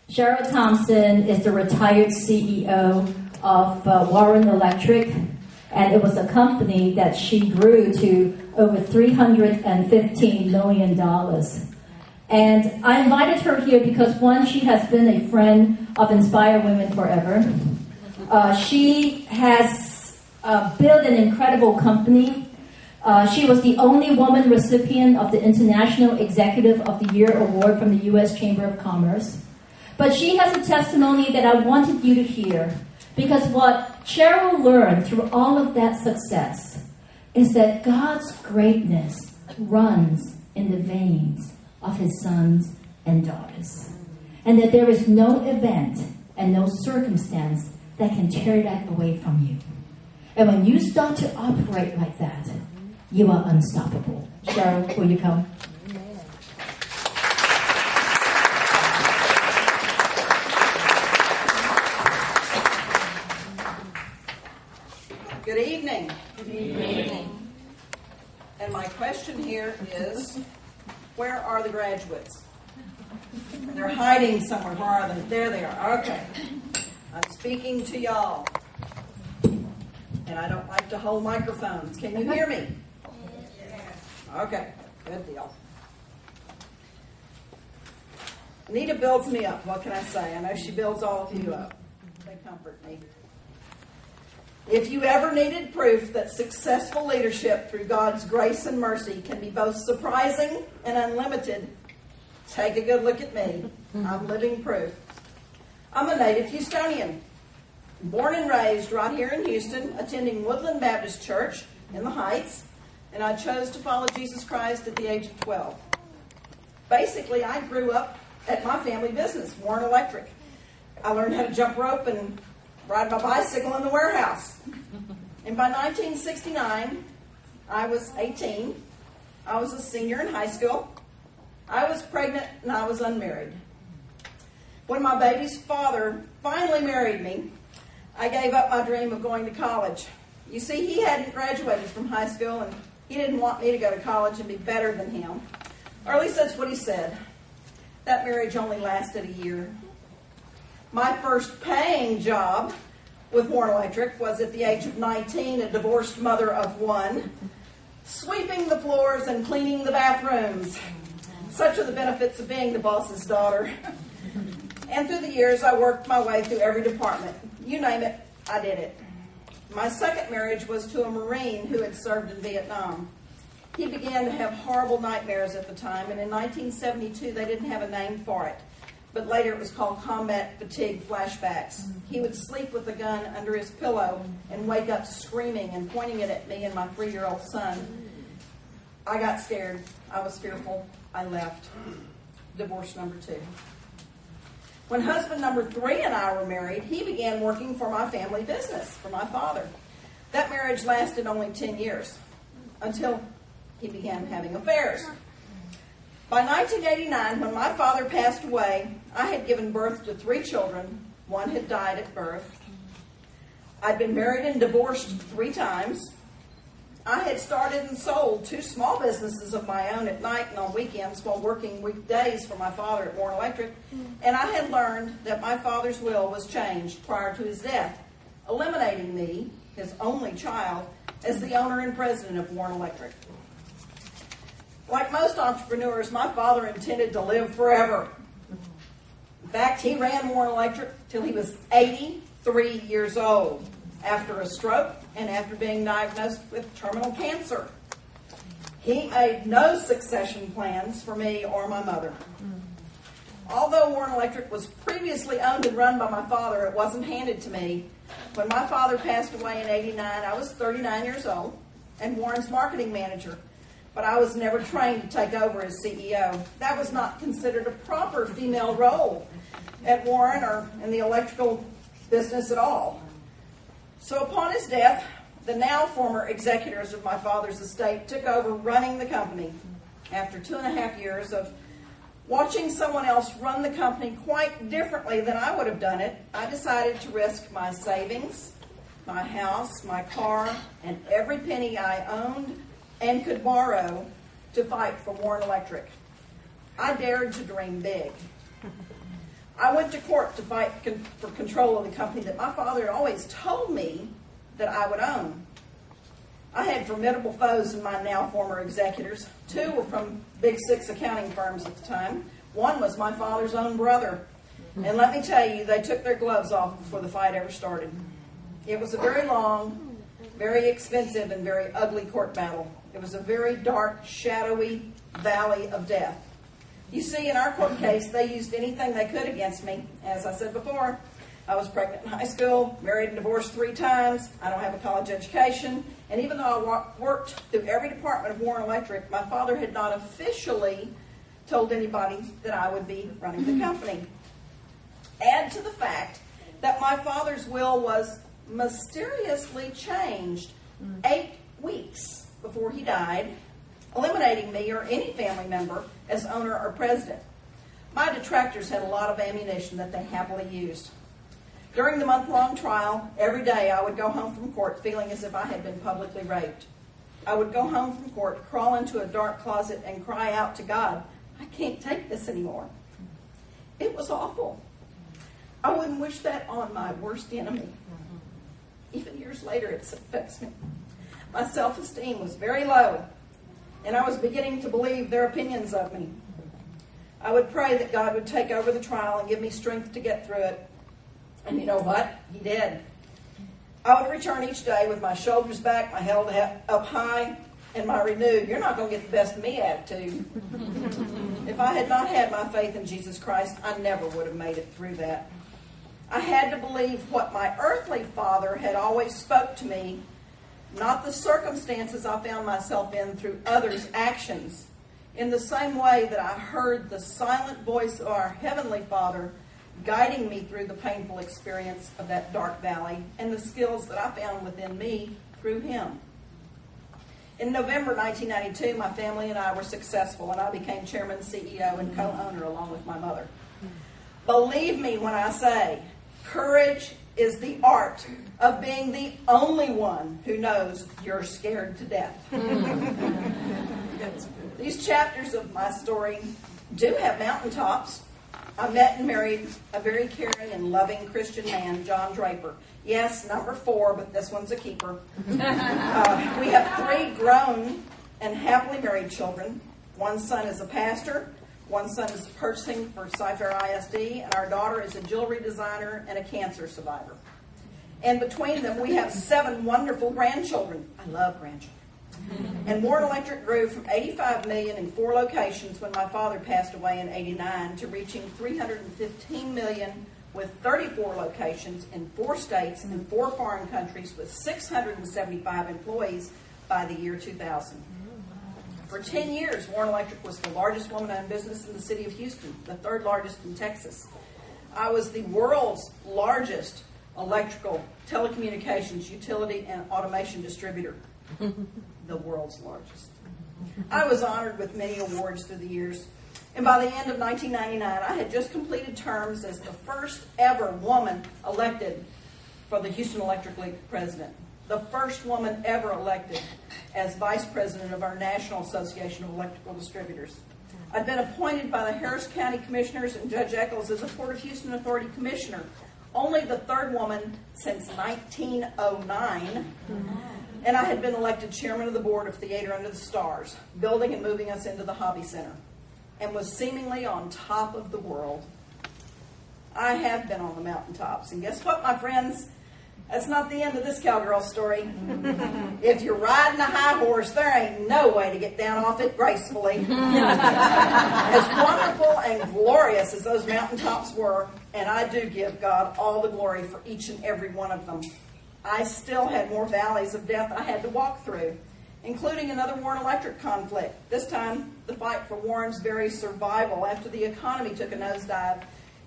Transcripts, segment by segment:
Cheryl Thompson is the retired CEO of Warren Electric, and it was a company that she grew to over $315 million. And I invited her here because, one, she has been a friend of Inspire Women Forever. She has built an incredible company. She was the only woman recipient of the International Executive of the Year Award from the U.S. Chamber of Commerce. But she has a testimony that I wanted you to hear, because what Cheryl learned through all of that success is that God's greatness runs in the veins of his sons and daughters, and that there is no event and no circumstance that can tear that away from you. And when you start to operate like that, you are unstoppable. Cheryl, will you come? Good evening. Good evening. And my question here is, where are the graduates? They're hiding somewhere. Where are they? There they are. Okay. I'm speaking to y'all. And I don't like to hold microphones. Can you hear me? Okay. Good deal. Anita builds me up. What can I say? I know she builds all of you up. They comfort me. If you ever needed proof that successful leadership through God's grace and mercy can be both surprising and unlimited, take a good look at me. I'm living proof. I'm a native Houstonian, born and raised right here in Houston, attending Woodland Baptist Church in the Heights, and I chose to follow Jesus Christ at the age of 12. Basically, I grew up at my family business, Warren Electric. I learned how to jump rope and ride my bicycle in the warehouse. And by 1969, I was 18. I was a senior in high school. I was pregnant and I was unmarried. When my baby's father finally married me, I gave up my dream of going to college. You see, he hadn't graduated from high school and he didn't want me to go to college and be better than him. Or at least that's what he said. That marriage only lasted a year. My first paying job with Warren Electric was at the age of 19, a divorced mother of one, sweeping the floors and cleaning the bathrooms. Such are the benefits of being the boss's daughter. And through the years, I worked my way through every department. You name it, I did it. My second marriage was to a Marine who had served in Vietnam. He began to have horrible nightmares at the time, and in 1972, they didn't have a name for it. But later it was called combat fatigue flashbacks. He would sleep with a gun under his pillow and wake up screaming and pointing it at me and my 3-year-old son. I got scared. I was fearful. I left. Divorce number 2. When husband number 3 and I were married, he began working for my family business, for my father. That marriage lasted only 10 years until he began having affairs. By 1989, when my father passed away, I had given birth to 3 children. One had died at birth. I'd been married and divorced 3 times. I had started and sold 2 small businesses of my own at night and on weekends while working weekdays for my father at Warren Electric. And I had learned that my father's will was changed prior to his death, eliminating me, his only child, as the owner and president of Warren Electric. Like most entrepreneurs, my father intended to live forever. In fact, he ran Warren Electric till he was 83 years old after a stroke and after being diagnosed with terminal cancer. He made no succession plans for me or my mother. Although Warren Electric was previously owned and run by my father, it wasn't handed to me. When my father passed away in 89, I was 39 years old and Warren's marketing manager. But I was never trained to take over as CEO. That was not considered a proper female role at Warren or in the electrical business at all. So upon his death, the now former executors of my father's estate took over running the company. After 2.5 years of watching someone else run the company quite differently than I would have done it, I decided to risk my savings, my house, my car, and every penny I owned and could borrow to fight for Warren Electric. I dared to dream big. I went to court to fight for control of the company that my father had always told me that I would own. I had formidable foes in my now former executors. 2 were from big 6 accounting firms at the time. 1 was my father's own brother. And let me tell you, they took their gloves off before the fight ever started. It was a very long, very expensive, and very ugly court battle. It was a very dark, shadowy valley of death. You see, in our court case, they used anything they could against me. As I said before, I was pregnant in high school, married and divorced 3 times. I don't have a college education. And even though I worked through every department of Warren Electric, my father had not officially told anybody that I would be running the company. Add to the fact that my father's will was mysteriously changed 8 weeks before he died, eliminating me or any family member as owner or president. My detractors had a lot of ammunition that they happily used. During the month-long trial, every day I would go home from court feeling as if I had been publicly raped. I would go home from court, crawl into a dark closet, and cry out to God, I can't take this anymore. It was awful. I wouldn't wish that on my worst enemy. Even years later, it affects me. My self-esteem was very low, and I was beginning to believe their opinions of me. I would pray that God would take over the trial and give me strength to get through it. And you know what? He did. I would return each day with my shoulders back, my head up high, and my renewed, you're not going to get the best of me attitude. If I had not had my faith in Jesus Christ, I never would have made it through that. I had to believe what my earthly father had always spoke to me, not the circumstances I found myself in through others' actions. In the same way that I heard the silent voice of our Heavenly Father guiding me through the painful experience of that dark valley and the skills that I found within me through Him. In November 1992, my family and I were successful, and I became chairman, CEO, and co-owner along with my mother. Believe me when I say, courage is the art of being the only one who knows you're scared to death. These chapters of my story do have mountaintops. I met and married a very caring and loving Christian man, John Draper. Yes, number 4, but this one's a keeper. We have 3 grown and happily married children. One son is a pastor. One son is purchasing for Cy-Fair ISD, and our daughter is a jewelry designer and a cancer survivor. And between them, we have 7 wonderful grandchildren. I love grandchildren. And Warren Electric grew from $85 million in 4 locations when my father passed away in '89 to reaching $315 million with 34 locations in 4 states and 4 foreign countries with 675 employees by the year 2000. For 10 years, Warren Electric was the largest woman-owned business in the city of Houston, the 3rd largest in Texas. I was the world's largest electrical, telecommunications, utility, and automation distributor. The world's largest. I was honored with many awards through the years. And by the end of 1999, I had just completed terms as the first ever woman elected for the Houston Electric League president. The first woman ever elected as vice president of our National Association of Electrical Distributors. I'd been appointed by the Harris County Commissioners and Judge Eccles as a Port of Houston Authority Commissioner. Only the 3rd woman since 1909. And I had been elected chairman of the board of Theater Under the Stars, building and moving us into the Hobby Center, and was seemingly on top of the world. I have been on the mountaintops, and guess what, my friends? That's not the end of this cowgirl story. If you're riding a high horse, there ain't no way to get down off it gracefully. As wonderful and glorious as those mountaintops were, and I do give God all the glory for each and every one of them, I still had more valleys of death I had to walk through, including another Warren Electric conflict. This time, the fight for Warren's very survival after the economy took a nosedive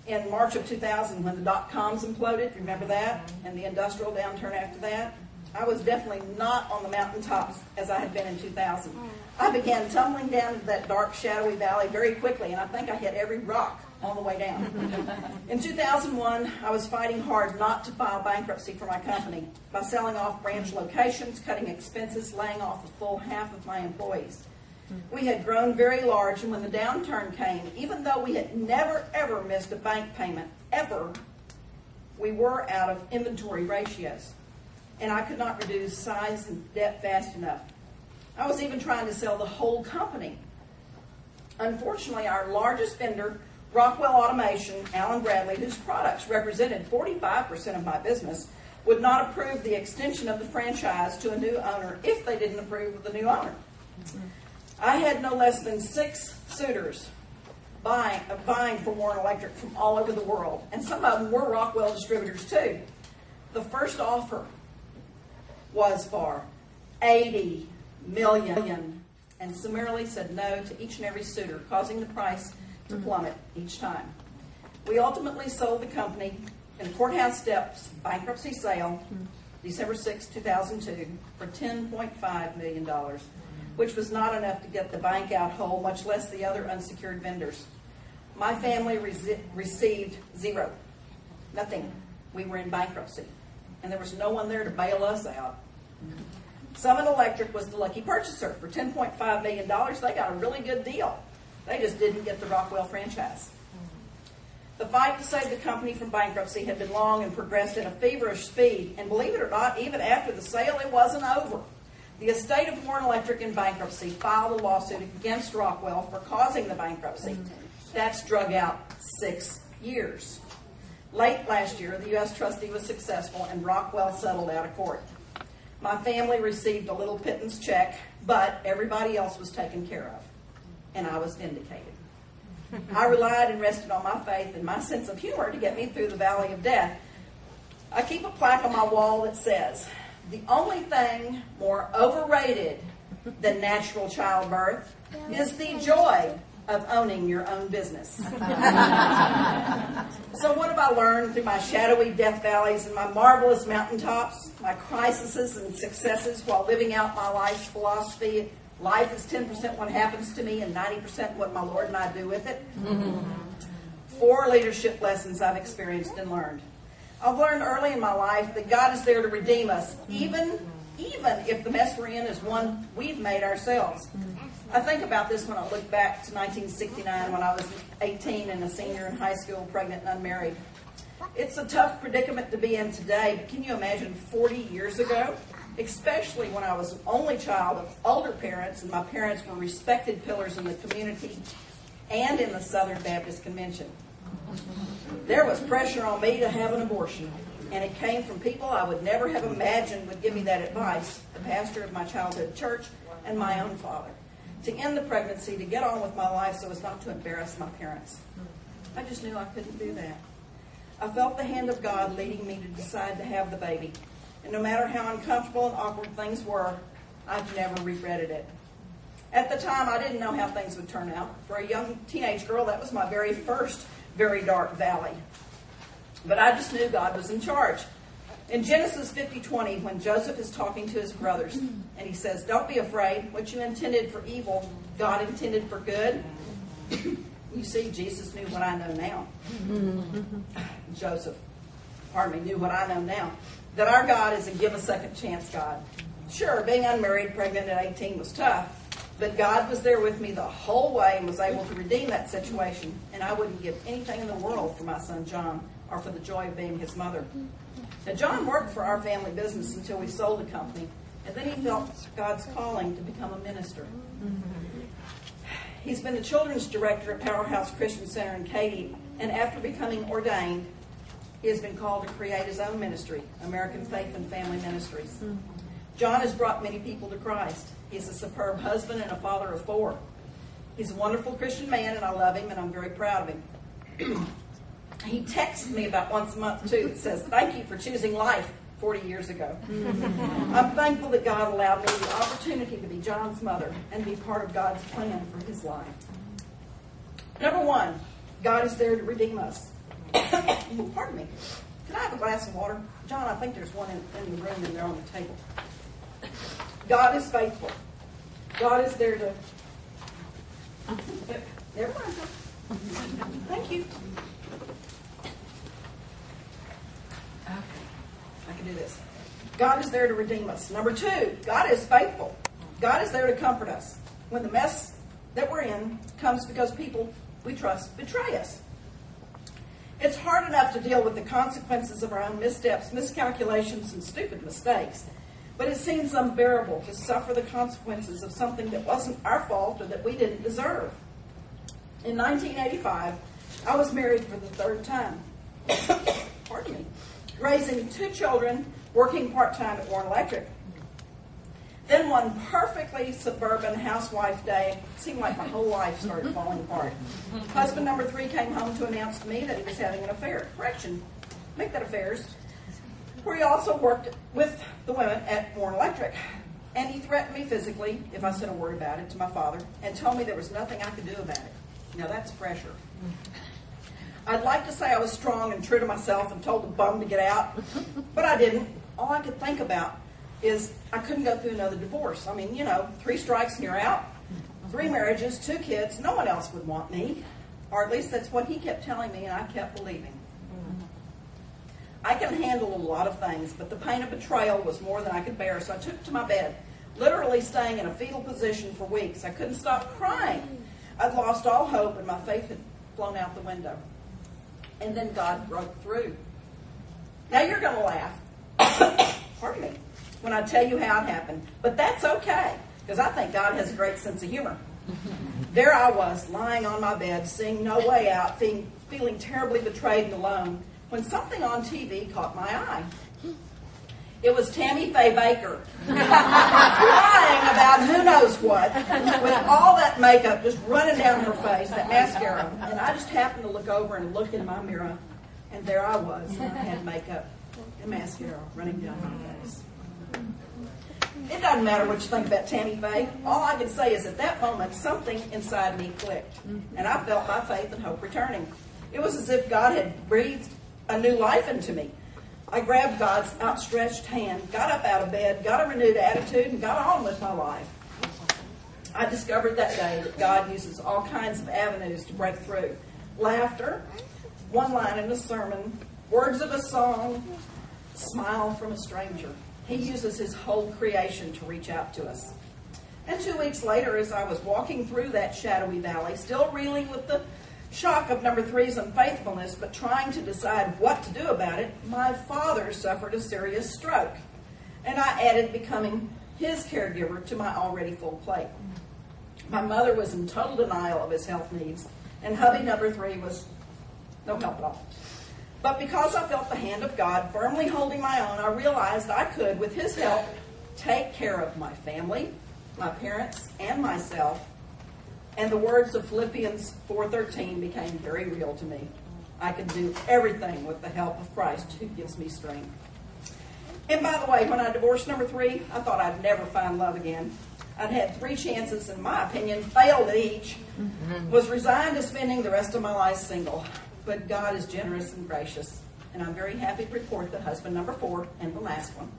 in March of 2000 when the dot-coms imploded. Remember that? And the industrial downturn after that. I was definitely not on the mountaintops as I had been in 2000. I began tumbling down into that dark, shadowy valley very quickly, and I think I hit every rock on the way down. In 2001, I was fighting hard not to file bankruptcy for my company by selling off branch locations, cutting expenses, laying off a full half of my employees. We had grown very large, and when the downturn came, even though we had never, ever missed a bank payment, ever, we were out of inventory ratios. And I could not reduce size and debt fast enough. I was even trying to sell the whole company. Unfortunately, our largest vendor, Rockwell Automation, Allen Bradley, whose products represented 45% of my business, would not approve the extension of the franchise to a new owner if they didn't approve of the new owner. I had no less than 6 suitors vying for Warren Electric from all over the world, and some of them were Rockwell distributors too. The first offer was for $80 million, and summarily said no to each and every suitor, causing the price to plummet each time. We ultimately sold the company in a courthouse steps bankruptcy sale, December 6, 2002, for $10.5 million, which was not enough to get the bank out whole, much less the other unsecured vendors. My family received zero, nothing. We were in bankruptcy, and there was no one there to bail us out. Summit Electric was the lucky purchaser. For $10.5 million, they got a really good deal. They just didn't get the Rockwell franchise. The fight to save the company from bankruptcy had been long and progressed at a feverish speed, and believe it or not, even after the sale, it wasn't over. The estate of Warren Electric in bankruptcy filed a lawsuit against Rockwell for causing the bankruptcy. That's drug out 6 years. Late last year, the U.S. trustee was successful, and Rockwell settled out of court. My family received a little pittance check, but everybody else was taken care of, and I was vindicated. I relied and rested on my faith and my sense of humor to get me through the valley of death. I keep a plaque on my wall that says, "The only thing more overrated than natural childbirth is the joy of owning your own business." So what have I learned through my shadowy death valleys and my marvelous mountaintops, my crises and successes while living out my life's philosophy? Life is 10% what happens to me and 90% what my Lord and I do with it. 4 leadership lessons I've experienced and learned. I've learned early in my life that God is there to redeem us, even if the mess we're in is one we've made ourselves. I think about this when I look back to 1969 when I was 18 and a senior in high school, pregnant and unmarried. It's a tough predicament to be in today, but can you imagine 40 years ago? Especially when I was an only child of older parents, and my parents were respected pillars in the community and in the Southern Baptist Convention. There was pressure on me to have an abortion, and it came from people I would never have imagined would give me that advice, the pastor of my childhood church and my own father, to end the pregnancy, to get on with my life so as not to embarrass my parents. I just knew I couldn't do that. I felt the hand of God leading me to decide to have the baby. And no matter how uncomfortable and awkward things were, I've never regretted it. At the time, I didn't know how things would turn out. For a young teenage girl, that was my very first very dark valley. But I just knew God was in charge. In Genesis 50:20, when Joseph is talking to his brothers, and he says, "Don't be afraid. What you intended for evil, God intended for good." You see, Jesus knew what I know now. Joseph, knew what I know now. That our God is a give a second chance God. Sure, being unmarried, pregnant at 18 was tough, but God was there with me the whole way and was able to redeem that situation, and I wouldn't give anything in the world for my son John or for the joy of being his mother. Now, John worked for our family business until we sold the company, and then he felt God's calling to become a minister. He's been the children's director at Powerhouse Christian Center in Katy, and after becoming ordained, he has been called to create his own ministry, American Faith and Family Ministries. John has brought many people to Christ. He's a superb husband and a father of 4. He's a wonderful Christian man, and I love him, and I'm very proud of him. He texts me about once a month, too, that says, "Thank you for choosing life 40 years ago." I'm thankful that God allowed me the opportunity to be John's mother and be part of God's plan for his life. Number 1, God is there to redeem us. Pardon me. Can I have a glass of water? John, I think there's one in the room and they're on the table. God is faithful. God is there to... Never mind. Thank you. Okay. I can do this. God is there to redeem us. Number 2, God is faithful. God is there to comfort us. when the mess that we're in comes because people we trust betray us. It's hard enough to deal with the consequences of our own missteps, miscalculations, and stupid mistakes. But it seems unbearable to suffer the consequences of something that wasn't our fault or that we didn't deserve. In 1985, I was married for the third time. Pardon me. Raising 2 children, working part-time at Warren Electric. Then one perfectly suburban housewife day, it seemed like my whole life started falling apart. Husband number 3 came home to announce to me that he was having an affair. Correction, make that affairs. Where he also worked with the women at Warren Electric. And he threatened me physically if I said a word about it to my father and told me there was nothing I could do about it. Now that's pressure. I'd like to say I was strong and true to myself and told the bum to get out, but I didn't. All I could think about is I couldn't go through another divorce. I mean, 3 strikes and you're out, 3 marriages, 2 kids, no one else would want me. Or at least that's what he kept telling me and I kept believing. I can handle a lot of things, but the pain of betrayal was more than I could bear, so I took to my bed, literally staying in a fetal position for weeks. I couldn't stop crying. I'd lost all hope and my faith had flown out the window. And then God broke through. Now you're going to laugh. Pardon me. When I tell you how it happened. But that's okay, because I think God has a great sense of humor. There I was, lying on my bed, seeing no way out, feeling terribly betrayed and alone, when something on TV caught my eye. It was Tammy Faye Baker, crying about who knows what, with all that makeup just running down her face, that mascara. And I just happened to look over and look in my mirror, and there I was. I had makeup and mascara running down my face. It doesn't matter what you think about Tammy Faye. All I can say is at that moment, something inside me clicked, and I felt my faith and hope returning. It was as if God had breathed a new life into me. I grabbed God's outstretched hand, got up out of bed, got a renewed attitude, and got on with my life. I discovered that day that God uses all kinds of avenues to break through. Laughter, one line in a sermon, words of a song, smile from a stranger. He uses his whole creation to reach out to us. And 2 weeks later, as I was walking through that shadowy valley, still reeling with the shock of number 3's unfaithfulness, but trying to decide what to do about it, my father suffered a serious stroke. And I added becoming his caregiver to my already full plate. My mother was in total denial of his health needs, and hubby number 3 was no help at all. But because I felt the hand of God firmly holding my own, I realized I could, with his help, take care of my family, my parents, and myself. And the words of Philippians 4:13 became very real to me. I can do everything with the help of Christ who gives me strength. And by the way, when I divorced number 3, I thought I'd never find love again. I'd had 3 chances, in my opinion, failed at each. Was resigned to spending the rest of my life single. But God is generous and gracious. And I'm very happy to report that husband number 4, and the last one,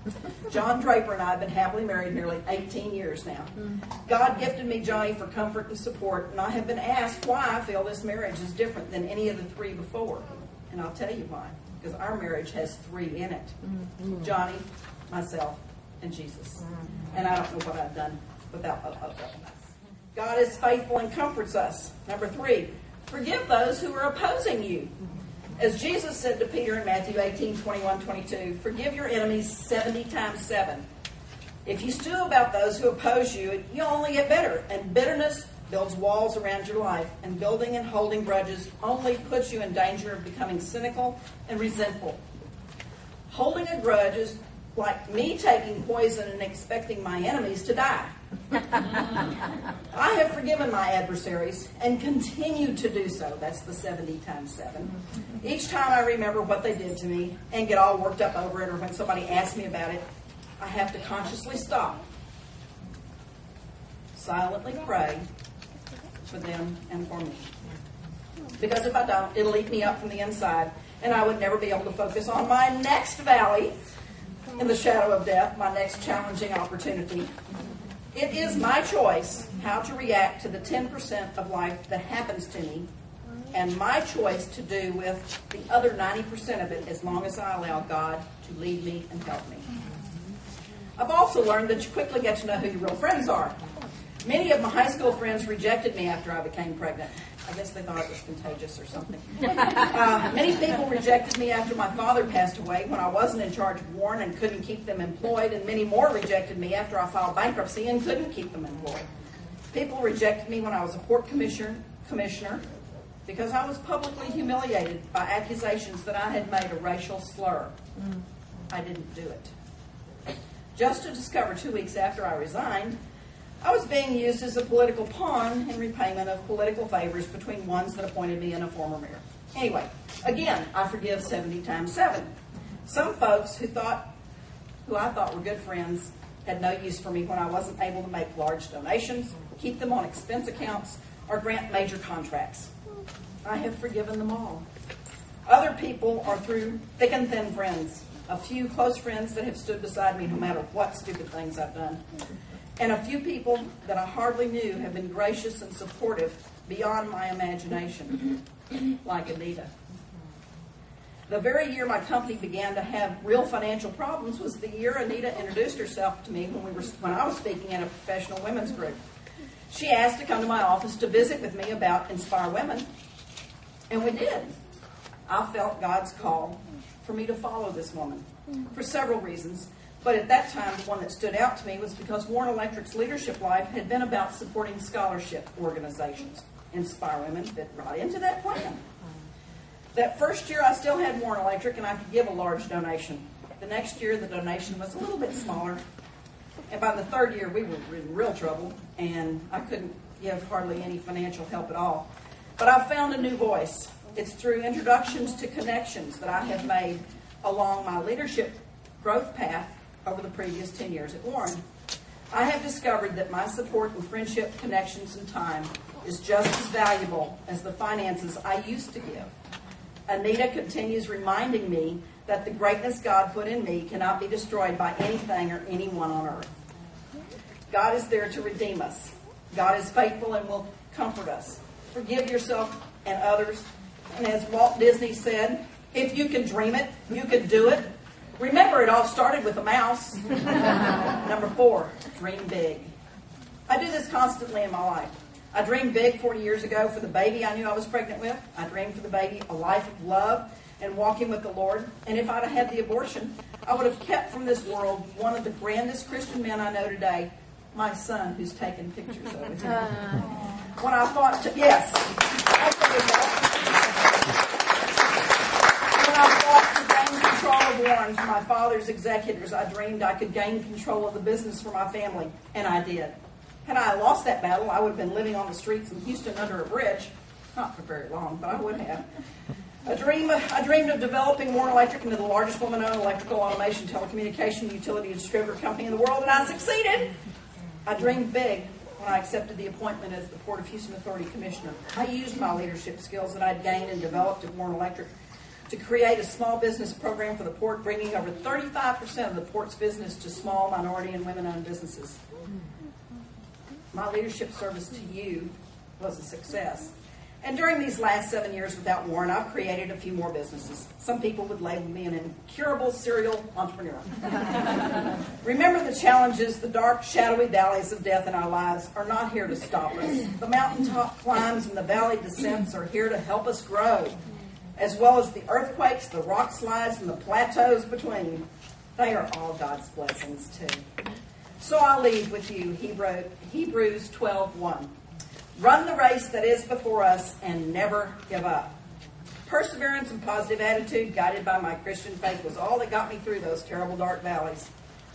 John Draper, and I have been happily married nearly 18 years now. God gifted me Johnny for comfort and support, and I have been asked why I feel this marriage is different than any of the 3 before. And I'll tell you why. Because our marriage has 3 in it. Johnny, myself, and Jesus. And I don't know what I've done without both of us. God is faithful and comforts us. Number 3, forgive those who are opposing you. As Jesus said to Peter in Matthew 18:21-22, forgive your enemies 70 times 7. If you stew about those who oppose you, you'll only get bitter. And bitterness builds walls around your life. And building and holding grudges only puts you in danger of becoming cynical and resentful. Holding a grudge is like me taking poison and expecting my enemies to die. I have forgiven my adversaries and continue to do so. That's the 70 times 7. Each time I remember what they did to me and get all worked up over it, or when somebody asks me about it, I have to consciously stop, silently pray for them and for me. Because if I don't, it'll eat me up from the inside, and I would never be able to focus on my next valley in the shadow of death, my next challenging opportunity. It is my choice how to react to the 10% of life that happens to me, and my choice to do with the other 90% of it as long as I allow God to lead me and help me. I've also learned that you quickly get to know who your real friends are. Many of my high school friends rejected me after I became pregnant. I guess they thought it was contagious or something. Many people rejected me after my father passed away when I wasn't in charge of Warren and couldn't keep them employed, and many more rejected me after I filed bankruptcy and couldn't keep them employed. People rejected me when I was a port commissioner because I was publicly humiliated by accusations that I had made a racial slur. I didn't do it. Just to discover 2 weeks after I resigned, I was being used as a political pawn in repayment of political favors between ones that appointed me and a former mayor. Anyway, again, I forgive 70 times 7. Some folks who I thought were good friends had no use for me when I wasn't able to make large donations, keep them on expense accounts, or grant major contracts. I have forgiven them all. Other people are through thick and thin friends. A few close friends that have stood beside me no matter what stupid things I've done. And a few people that I hardly knew have been gracious and supportive beyond my imagination, like Anita. The very year my company began to have real financial problems was the year Anita introduced herself to me when I was speaking at a professional women's group. She asked to come to my office to visit with me about Inspire Women, and we did. I felt God's call for me to follow this woman for several reasons. But at that time, the one that stood out to me was because Warren Electric's leadership life had been about supporting scholarship organizations. Inspire Women fit right into that plan. That first year, I still had Warren Electric, and I could give a large donation. The next year, the donation was a little bit smaller. And by the third year, we were in real trouble, and I couldn't give hardly any financial help at all. But I found a new voice. It's through introductions to connections that I have made along my leadership growth path over the previous 10 years at Warren. I have discovered that my support and friendship, connections, and time is just as valuable as the finances I used to give. Anita continues reminding me that the greatness God put in me cannot be destroyed by anything or anyone on earth. God is there to redeem us. God is faithful and will comfort us. Forgive yourself and others. And as Walt Disney said, if you can dream it, you can do it. Remember, it all started with a mouse. Number 4, dream big. I do this constantly in my life. I dreamed big 40 years ago for the baby I knew I was pregnant with. I dreamed for the baby a life of love and walking with the Lord. And if I'd have had the abortion, I would have kept from this world one of the grandest Christian men I know today, my son, who's taken pictures of it. When I thought, yes, when I thought to gain control of Warren, my father's executors, I dreamed I could gain control of the business for my family, and I did. Had I lost that battle, I would have been living on the streets in Houston under a bridge. Not for very long, but I would have. I dreamed of developing Warren Electric into the largest woman-owned electrical automation, telecommunication, utility, and distributor company in the world, and I succeeded. I dreamed big when I accepted the appointment as the Port of Houston Authority Commissioner. I used my leadership skills that I'd gained and developed at Warren Electric to create a small business program for the port, bringing over 35% of the port's business to small, minority, and women-owned businesses. My leadership service to you was a success. And during these last 7 years without Warren, I've created a few more businesses. Some people would label me an incurable serial entrepreneur. Remember, the challenges, the dark, shadowy valleys of death in our lives are not here to stop us. The mountaintop climbs and the valley descents are here to help us grow, as well as the earthquakes, the rock slides, and the plateaus between. They are all God's blessings, too. So I'll leave with you Hebrews 12:1. Run the race that is before us and never give up. Perseverance and positive attitude, guided by my Christian faith, was all that got me through those terrible dark valleys.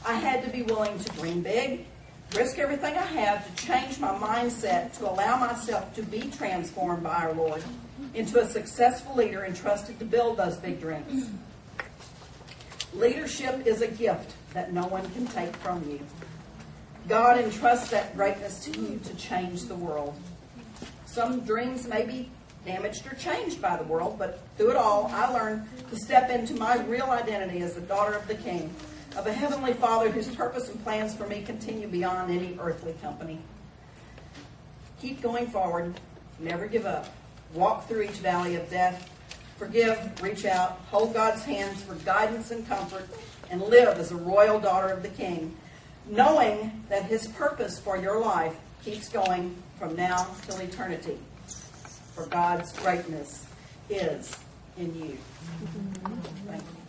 I had to be willing to dream big, risk everything I have to change my mindset, to allow myself to be transformed by our Lord into a successful leader entrusted to build those big dreams. Leadership is a gift that no one can take from you. God entrusts that greatness to you to change the world. Some dreams may be damaged or changed by the world, but through it all, I learned to step into my real identity as the daughter of the King, of a heavenly Father whose purpose and plans for me continue beyond any earthly company. Keep going forward. Never give up. Walk through each valley of death. Forgive, reach out, hold God's hands for guidance and comfort, and live as a royal daughter of the King, knowing that His purpose for your life keeps going from now till eternity. For God's greatness is in you. Thank you.